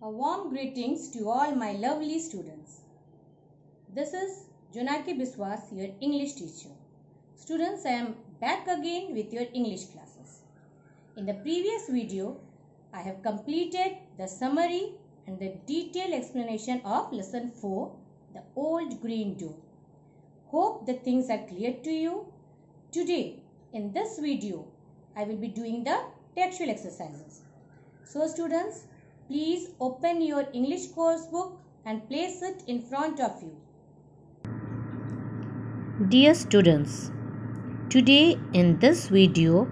A warm greetings to all my lovely students. This is Jonaki Biswas, your English teacher. Students, I am back again with your English classes. In the previous video, I have completed the summary and the detailed explanation of lesson 4, the old green door. Hope the things are clear to you. Today, in this video, I will be doing the textual exercises. So students, please open your English course book and place it in front of you. Dear students, today in this video,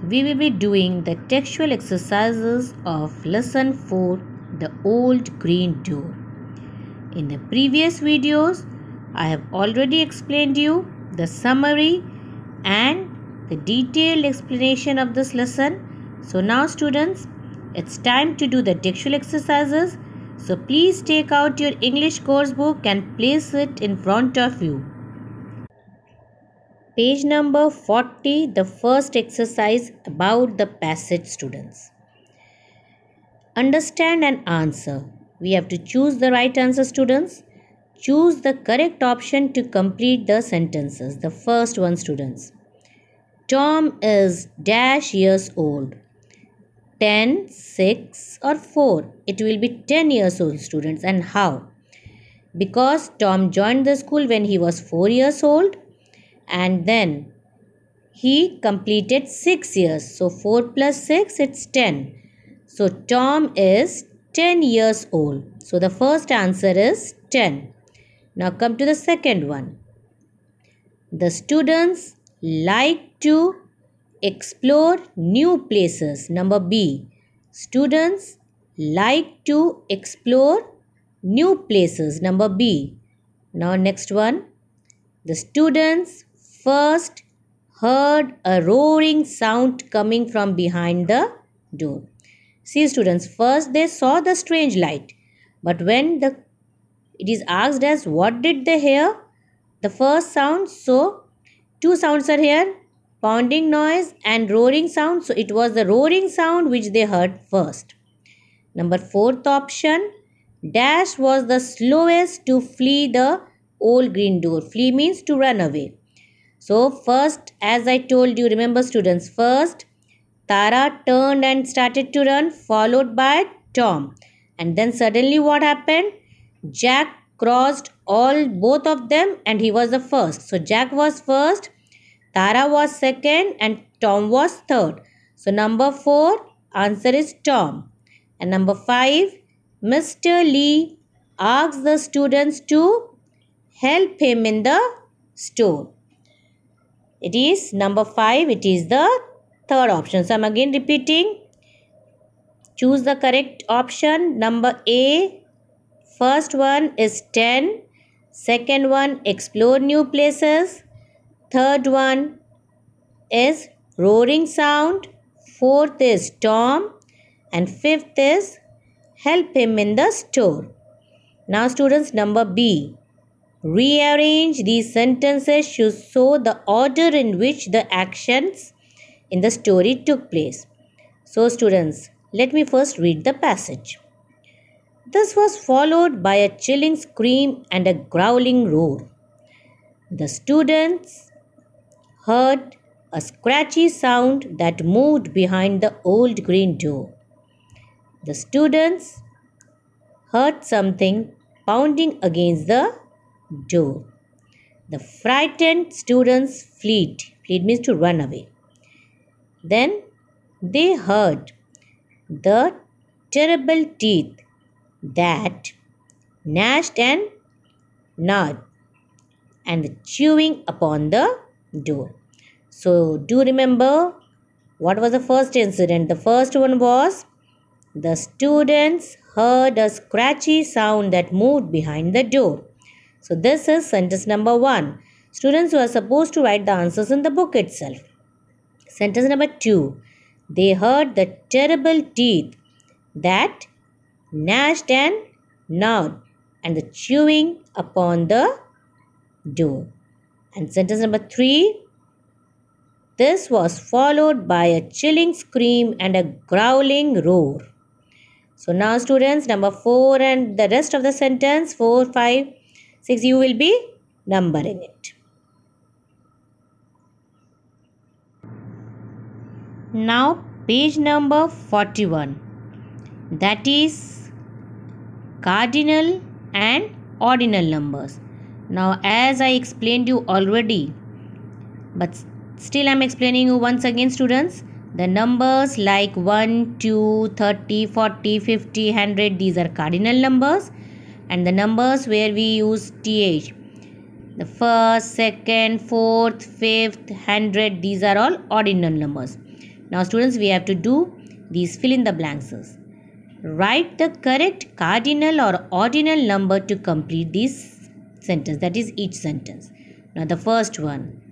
we will be doing the textual exercises of lesson 4, the old green door. In the previous videos, I have already explained you the summary and the detailed explanation of this lesson. So now students, it's time to do the textual exercises. So please take out your English course book and place it in front of you. Page number 40, the first exercise about the passage, students. Understand and answer. We have to choose the right answer, students. Choose the correct option to complete the sentences. The first one, students. Tom is dash years old. 10, 6 or 4. It will be 10 years old, students. And how? Because Tom joined the school when he was 4 years old and then he completed 6 years. So 4 plus 6, it's 10. So Tom is 10 years old. So the first answer is 10. Now come to the second one. The students like to explore new places. Number B. Students like to explore new places. Number B. Now next one. The students first heard a roaring sound coming from behind the door. See students, first they saw the strange light. But when it is asked as what did they hear? The first sound, so two sounds are here. Pounding noise and roaring sound. So it was the roaring sound which they heard first. Number 4th option. Dash was the slowest to flee the old green door. Flee means to run away. So first, as I told you, remember students, first Tara turned and started to run, followed by Tom. And then suddenly what happened? Jack crossed both of them and he was the first. So Jack was first, Tara was second and Tom was third. So number 4, answer is Tom. And number 5, Mr. Lee asked the students to help him in the store. It is number 5, it is the third option. So I am again repeating. Choose the correct option. Number A, first one is 10. Second one, explore new places. Third one is roaring sound. Fourth is Tom. And fifth is help him in the store. Now students, number B. Rearrange these sentences to show the order in which the actions in the story took place. So students, let me first read the passage. This was followed by a chilling scream and a growling roar. The students heard a scratchy sound that moved behind the old green door. The students heard something pounding against the door. The frightened students fled. Fled means to run away. Then they heard the terrible teeth that gnashed and gnawed and the chewing upon the door. So do remember what was the first incident. The first one was the students heard a scratchy sound that moved behind the door. So this is sentence number 1. Students were supposed to write the answers in the book itself. Sentence number 2. They heard the terrible teeth that gnashed and gnawed and the chewing upon the door. And sentence number 3. This was followed by a chilling scream and a growling roar. So now students, number 4 and the rest of the sentence 4, 5, 6, you will be numbering it. Now page number 41, that is cardinal and ordinal numbers. Now as I explained you already, but still I am explaining you once again students, the numbers like 1, 2, 30, 40, 50, 100, these are cardinal numbers, and the numbers where we use th, the first, second, fourth, fifth, 100, these are all ordinal numbers. Now students, we have to do these fill in the blanks. Write the correct cardinal or ordinal number to complete this sentence, that is each sentence. Now the first one,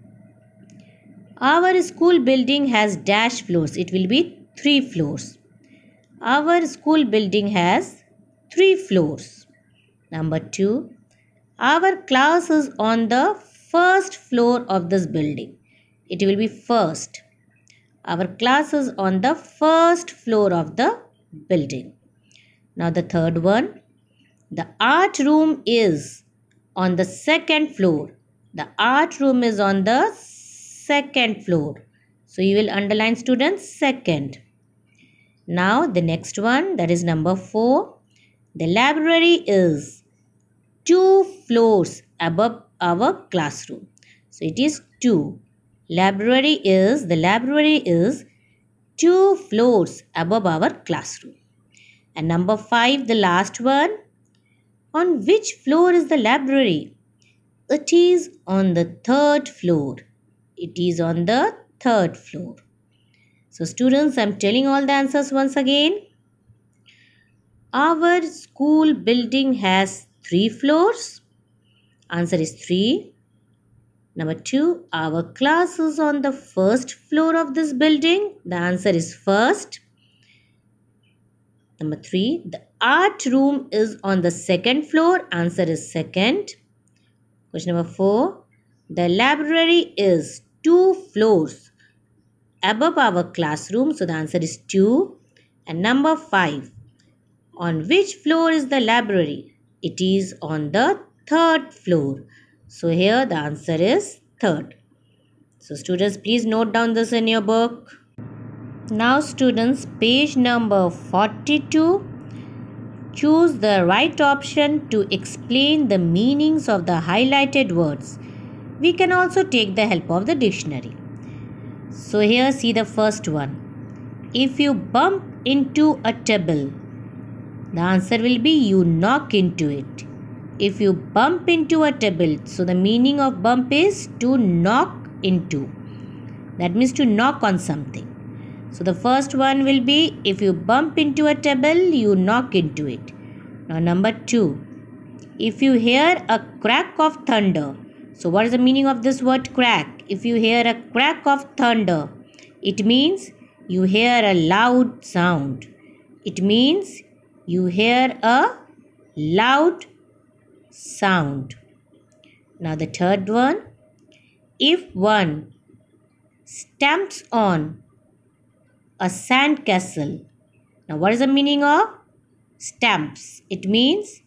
our school building has dash floors. It will be 3 floors. Our school building has 3 floors. Number 2, our class is on the first floor of this building. It will be first. Our class is on the first floor of the building. Now the third one, the art room is on the second floor. The art room is on the second floor. So you will underline students second. Now the next one, that is number 4. The library is 2 floors above our classroom. So it is 2. The library is 2 floors above our classroom. And number 5, the last one, on which floor is the library? It is on the 3rd floor. It is on the 3rd floor. So students, I am telling all the answers once again. Our school building has 3 floors. Answer is 3. Number 2, our class is on the first floor of this building. The answer is first. Number 3, the art room is on the second floor. Answer is second. Question number 4, the library is 2 floors above our classroom. So the answer is 2. And number 5, on which floor is the library? It is on the 3rd floor. So here the answer is 3rd. So students, please note down this in your book. Now students, page number 42. Choose the right option to explain the meanings of the highlighted words. We can also take the help of the dictionary. So here see the first one. If you bump into a table, the answer will be you knock into it. If you bump into a table, so the meaning of bump is to knock into. That means to knock on something. So the first one will be, if you bump into a table, you knock into it. Now number 2, if you hear a crack of thunder. So what is the meaning of this word crack? If you hear a crack of thunder, it means you hear a loud sound. It means you hear a loud sound. Now the third one, if one stamps on a sandcastle. Now what is the meaning of stamps? It means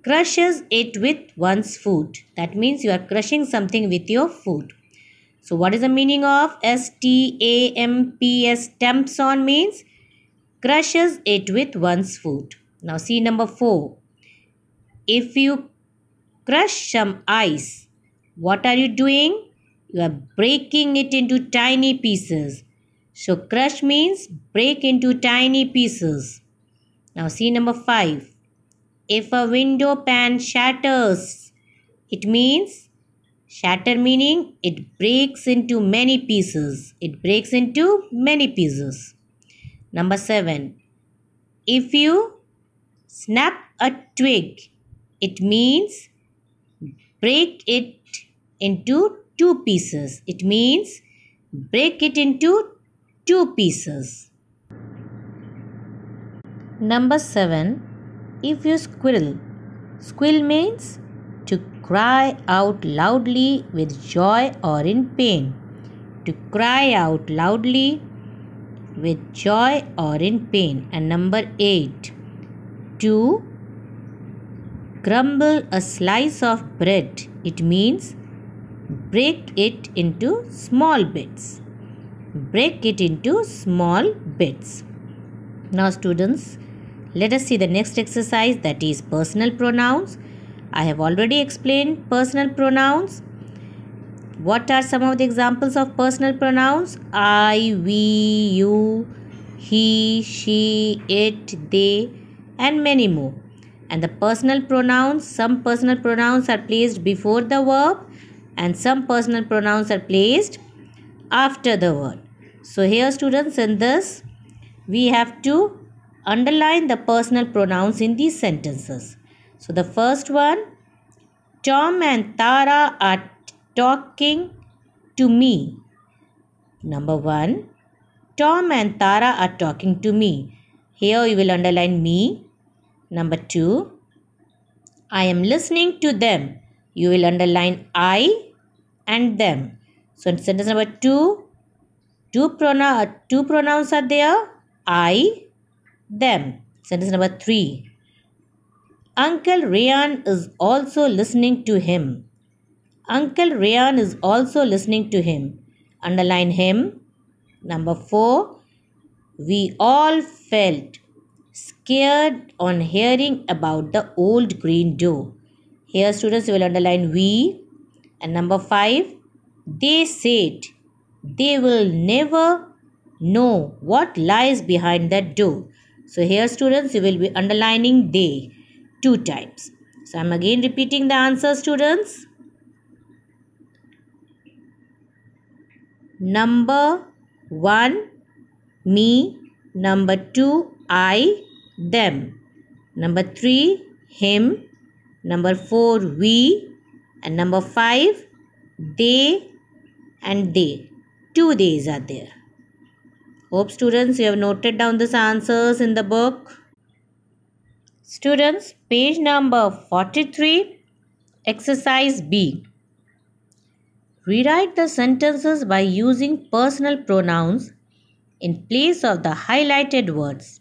crushes it with one's foot. That means you are crushing something with your foot. So what is the meaning of S-T-A-M-P-S? Stamps on means crushes it with one's foot. Now see number 4. If you crush some ice, what are you doing? You are breaking it into tiny pieces. So crush means break into tiny pieces. Now see number 5. If a window pane shatters, it means shatter meaning it breaks into many pieces. It breaks into many pieces. Number 7. If you snap a twig, it means break it into 2 pieces. It means break it into 2 pieces. Number 7. If you squirrel. Squeal means to cry out loudly with joy or in pain. To cry out loudly with joy or in pain. And number 8, to crumble a slice of bread. It means break it into small bits. Break it into small bits. Now students, let us see the next exercise, that is personal pronouns. I have already explained personal pronouns. What are some of the examples of personal pronouns? I, we, you, he, she, it, they, and many more. And the personal pronouns, some personal pronouns are placed before the verb and some personal pronouns are placed after the word. So here students, in this we have to underline the personal pronouns in these sentences. So the first one, Tom and Tara are talking to me. Number 1, Tom and Tara are talking to me. Here you will underline me. Number 2, I am listening to them. You will underline I and them. So in sentence number 2, two pronouns are there, I, them. Sentence number 3, Uncle Ryan is also listening to him. Uncle Ryan is also listening to him. Underline him. Number 4, we all felt scared on hearing about the old green door. Here students, you will underline we. And number 5, they said they will never know what lies behind that door. So here students, you will be underlining they 2 times. So I am again repeating the answer students. Number 1, me. Number 2, I, them. Number 3, him. Number 4, we. And number 5, they and they. 2 days are there. Hope students you have noted down these answers in the book. Students, page number 43, exercise B. Rewrite the sentences by using personal pronouns in place of the highlighted words.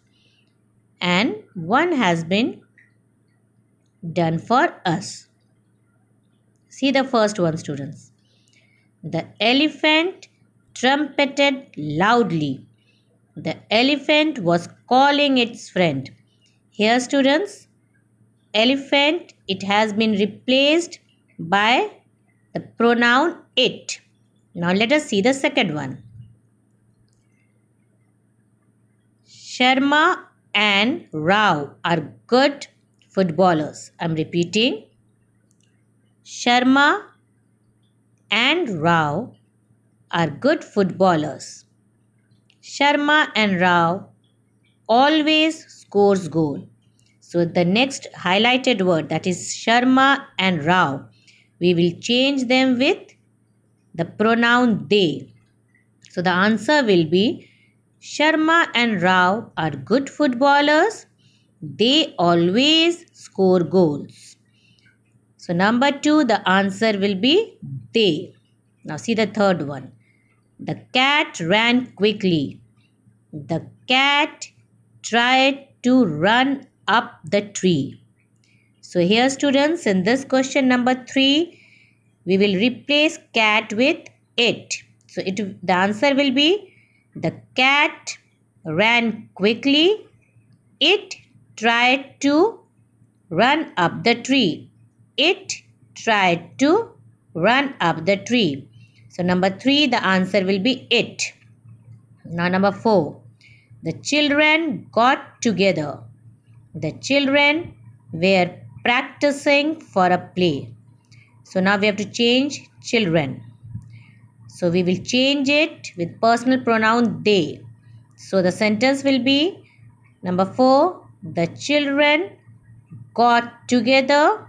And one has been done for us. See the first one students. The elephant trumpeted loudly. The elephant was calling its friend. Here students, elephant, it has been replaced by the pronoun it. Now let us see the second one. Sharma and Rao are good footballers. I am repeating. Sharma and Rao are good footballers. Sharma and Rao always scores goal. So the next highlighted word, that is Sharma and Rao, we will change them with the pronoun they. So the answer will be Sharma and Rao are good footballers. They always score goals. So number 2, the answer will be they. Now see the third one. The cat ran quickly. The cat tried to run up the tree. So here students, in this question number 3, we will replace cat with it. So the answer will be the cat ran quickly. It tried to run up the tree. It tried to run up the tree. So number 3, the answer will be it. Now number 4, the children got together. The children were practicing for a play. So now we have to change children. So we will change it with personal pronoun they. So the sentence will be number 4, the children got together.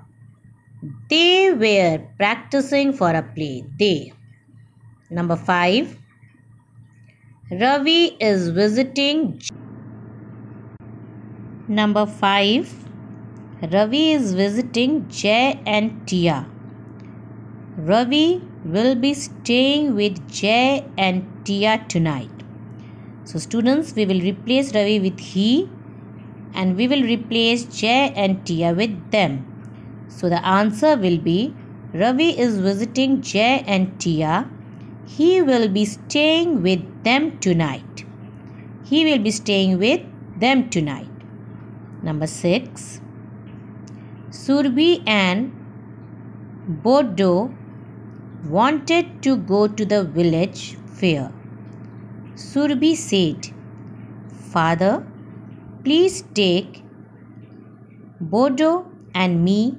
They were practicing for a play. They. Number 5, Ravi is visiting. Number 5, Ravi is visiting Jay and Tia. Ravi will be staying with Jay and Tia tonight. So students, we will replace Ravi with he and we will replace Jay and Tia with them. So the answer will be Ravi is visiting Jay and Tia. He will be staying with them tonight. He will be staying with them tonight. Number 6. Surbhi and Bodo wanted to go to the village fair. Surbhi said, "Father, please take Bodo and me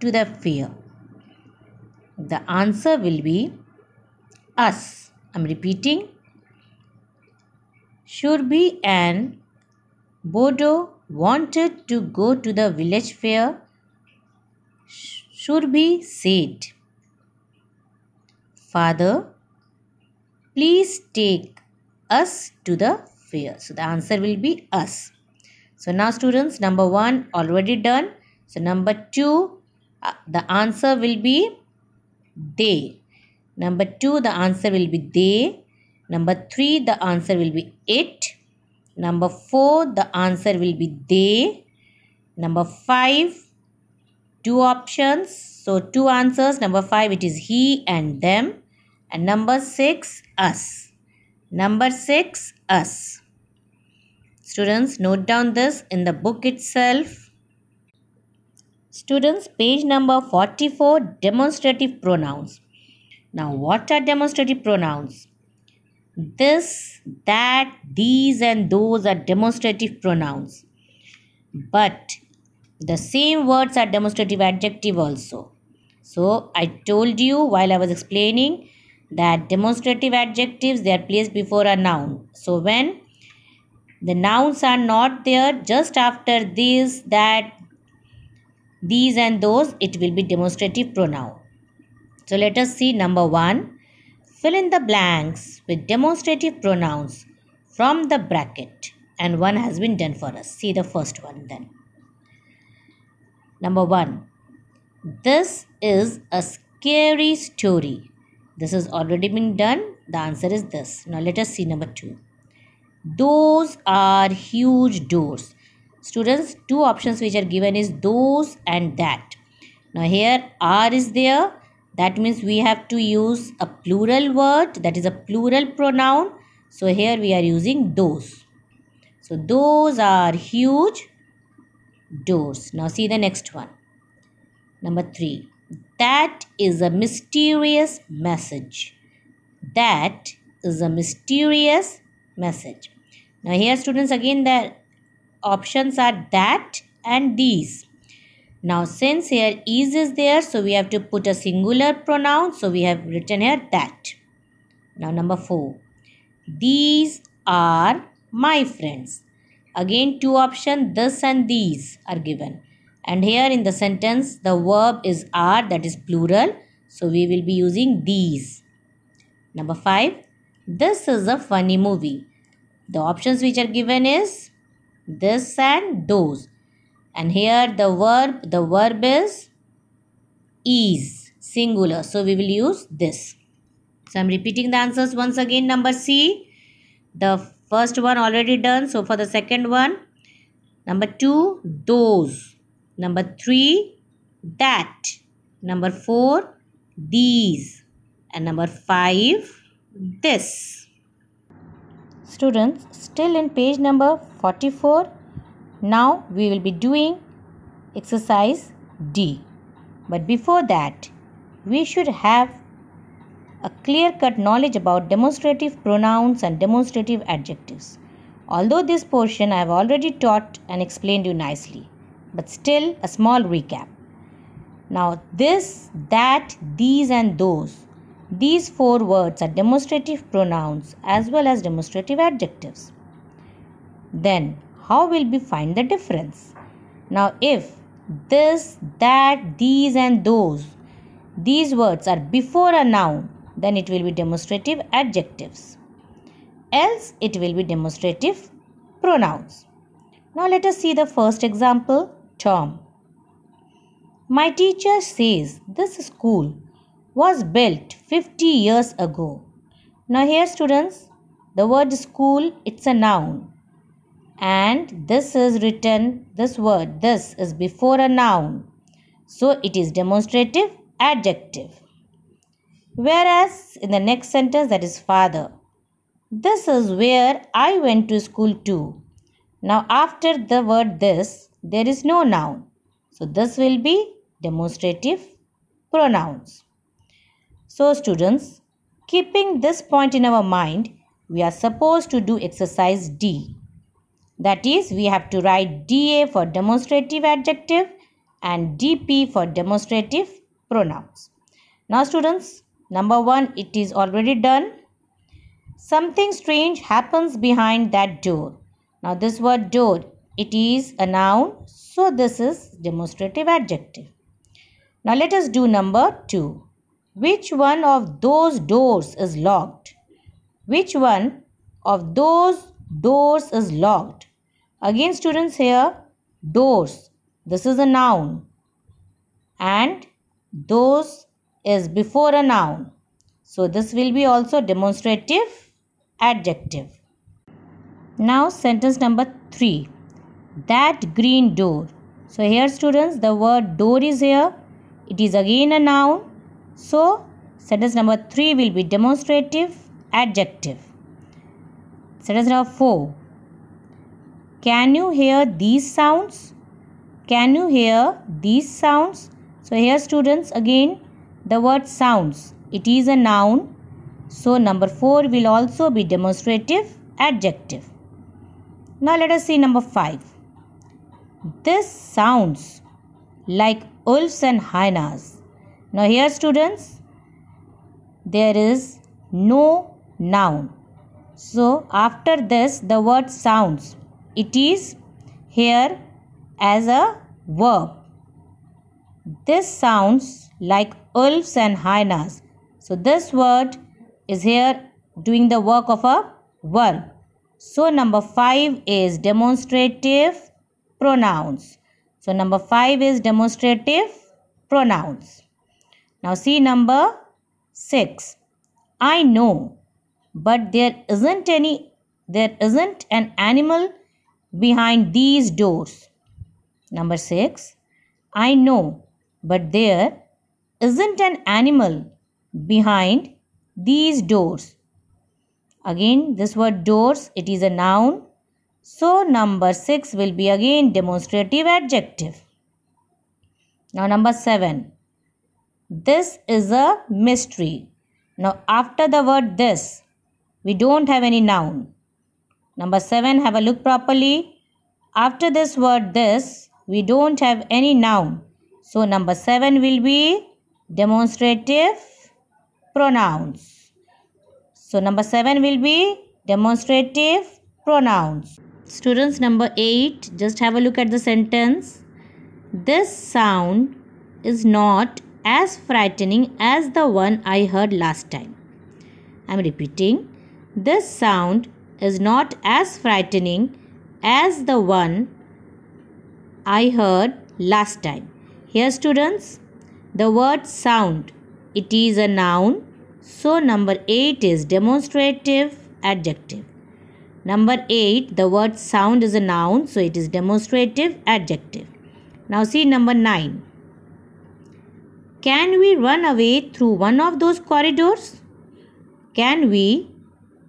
to the fair." The answer will be us. I'm repeating. Surbhi and Bodo wanted to go to the village fair. Surbhi said, "Father, please take us to the fair." So the answer will be us. So now students, number 1 already done. So number 2, the answer will be they. Number 2, the answer will be they. Number 3, the answer will be it. Number 4, the answer will be they. Number 5, 2 options. So 2 answers. Number 5, it is he and them. And number 6, us. Number 6, us. Students, note down this in the book itself. Students, page number 44, demonstrative pronouns. Now, what are demonstrative pronouns? This, that, these and those are demonstrative pronouns. But the same words are demonstrative adjective also. So, I told you while I was explaining that demonstrative adjectives, they are placed before a noun. So, when the nouns are not there, just after this, that, these and those, it will be demonstrative pronoun. So let us see number 1. Fill in the blanks with demonstrative pronouns from the bracket. And one has been done for us. See the first one then. Number 1. This is a scary story. This has already been done. The answer is this. Now let us see number 2. Those are huge doors. Students, 2 options which are given is those and that. Now here are is there. That means we have to use a plural word, that is a plural pronoun. So here we are using those. So those are huge doors. Now see the next one. Number 3. That is a mysterious message. That is a mysterious message. Now here students, again the options are that and these. Now since here is there, so we have to put a singular pronoun. So we have written here that. Now number 4. These are my friends. Again 2 options, this and these are given. And here in the sentence the verb is are, that is plural. So we will be using these. Number 5. This is a funny movie. The options which are given is this and those. And here the verb is singular. So we will use this. So I am repeating the answers once again. Number C. The first one already done. So for the second one. Number 2, those. Number 3, that. Number 4, these. And number 5, this. Students, still in page number 44. Now we will be doing exercise D. But before that, we should have a clear-cut knowledge about demonstrative pronouns and demonstrative adjectives. Although this portion I have already taught and explained you nicely, but still a small recap. Now this, that, these and those, these 4 words are demonstrative pronouns as well as demonstrative adjectives. Then how will we find the difference? Now if this, that, these and those, these words are before a noun, then it will be demonstrative adjectives. Else it will be demonstrative pronouns. Now let us see the first example, Tom. My teacher says this school was built 50 years ago. Now here students, The word school, it's a noun. And this is written, this word, this is before a noun. So it is demonstrative adjective. Whereas in the next sentence, that is father. This is where I went to school too. Now after the word this, there is no noun. So this will be demonstrative pronouns. So students, keeping this point in our mind, we are supposed to do exercise D. That is, we have to write DA for demonstrative adjective and DP for demonstrative pronouns. Now students, number 1, it is already done. Something strange happens behind that door. Now this word door, it is a noun, so this is demonstrative adjective. Now let us do number 2. Which one of those doors is locked? Which one of those doors is locked? Again students, here doors, this is a noun and those is before a noun. So this will be also demonstrative adjective. Now sentence number 3. That green door. So here students, the word door is here. It is again a noun. So sentence number 3 will be demonstrative adjective. Sentence number 4. Can you hear these sounds? Can you hear these sounds? So here students, again the word sounds, it is a noun. So number 4 will also be demonstrative adjective. Now let us see number 5. This sounds like wolves and hyenas. Now here students, there is no noun. So after this, the word sounds, it is here as a verb. This sounds like wolves and hyenas. So this word is here doing the work of a verb. So number 5 is demonstrative pronouns. So number 5 is demonstrative pronouns. Now see number 6. I know, but there isn't an animal behind these doors. Number 6. I know, but there isn't an animal behind these doors. Again, this word doors, it is a noun. So number 6 will be again demonstrative adjective. Now number 7. This is a mystery. Now after the word this, we don't have any noun. Number 7, have a look properly. After this word this, we don't have any noun. So number 7 will be demonstrative pronouns. So number 7 will be demonstrative pronouns. Students, number 8, just have a look at the sentence. This sound is not as frightening as the one I heard last time. I am repeating. This sound is not as frightening as the one I heard last time. Here students, the word sound, it is a noun. So number 8 is demonstrative adjective. Number 8, the word sound is a noun. So it is demonstrative adjective. Now see number 9. Can we run away through one of those corridors? Can we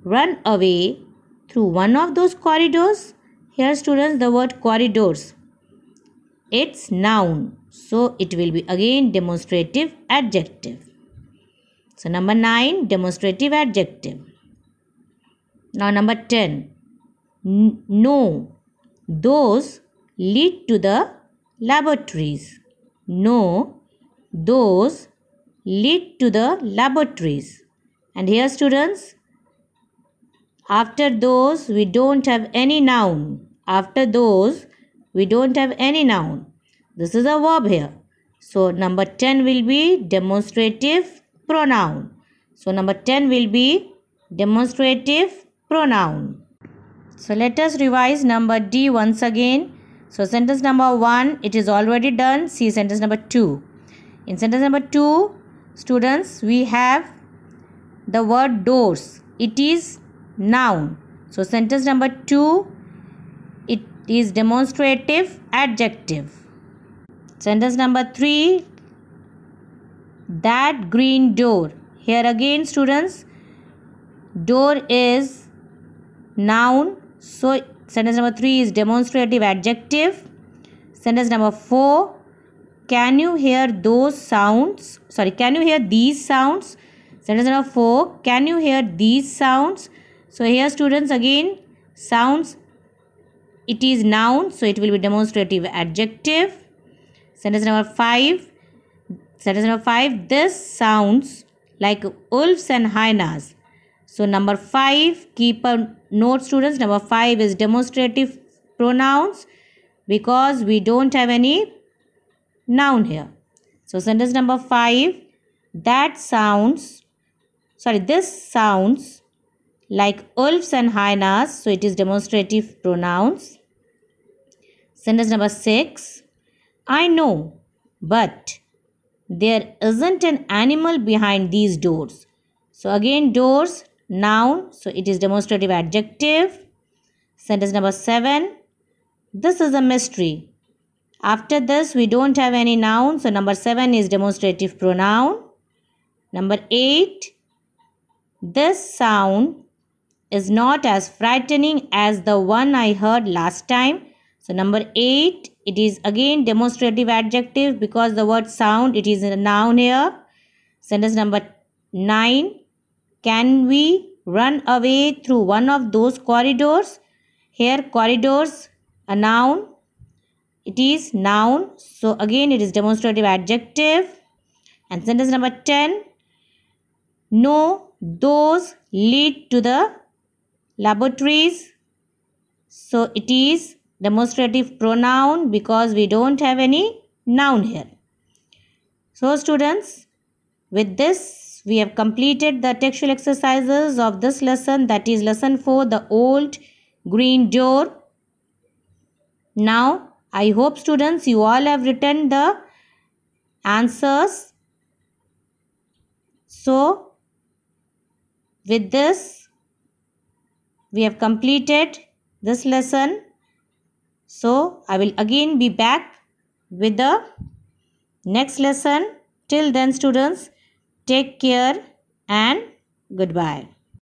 run away through one of those corridors? Here students, the word corridors, it's noun. So it will be again demonstrative adjective. So number 9, demonstrative adjective. Now number 10. No, those lead to the laboratories. No, those lead to the laboratories. And here students, after those we don't have any noun. After those we don't have any noun. This is a verb here. So number 10 will be demonstrative pronoun. So number 10 will be demonstrative pronoun. So let us revise number D once again. So sentence number 1, it is already done. See sentence number 2. In sentence number 2, students, we have the word doors. It is noun. So sentence number 2, it is demonstrative adjective. Sentence number 3, that green door. Here again students, door is noun. So sentence number 3 is demonstrative adjective. Sentence number 4, can you hear those sounds? Sorry, can you hear these sounds? Sentence number 4, can you hear these sounds? So here students again, sounds, it is noun, so it will be demonstrative adjective. Sentence number 5, this sounds like wolves and hyenas. So number 5, keep a note students, number 5 is demonstrative pronouns because we don't have any noun here. So sentence number 5, this sounds like wolves and hyenas, so it is demonstrative pronouns. Sentence number 6, I know, but there isn't an animal behind these doors. So again, doors, noun, so it is demonstrative adjective. Sentence number 7, this is a mystery. After this, we don't have any noun, so number 7 is demonstrative pronoun. Number 8, this sound is not as frightening as the one I heard last time. So number 8, it is again demonstrative adjective because the word sound, it is a noun here. Sentence number 9, can we run away through one of those corridors? Here corridors, a noun, it is noun, so again it is demonstrative adjective. And sentence number 10, no, those lead to the laboratories, so it is demonstrative pronoun because we don't have any noun here. So students, with this we have completed the textual exercises of this lesson, that is lesson 4, the old green door. Now I hope students you all have written the answers. So with this we have completed this lesson. So I will again be back with the next lesson. Till then students, take care and goodbye.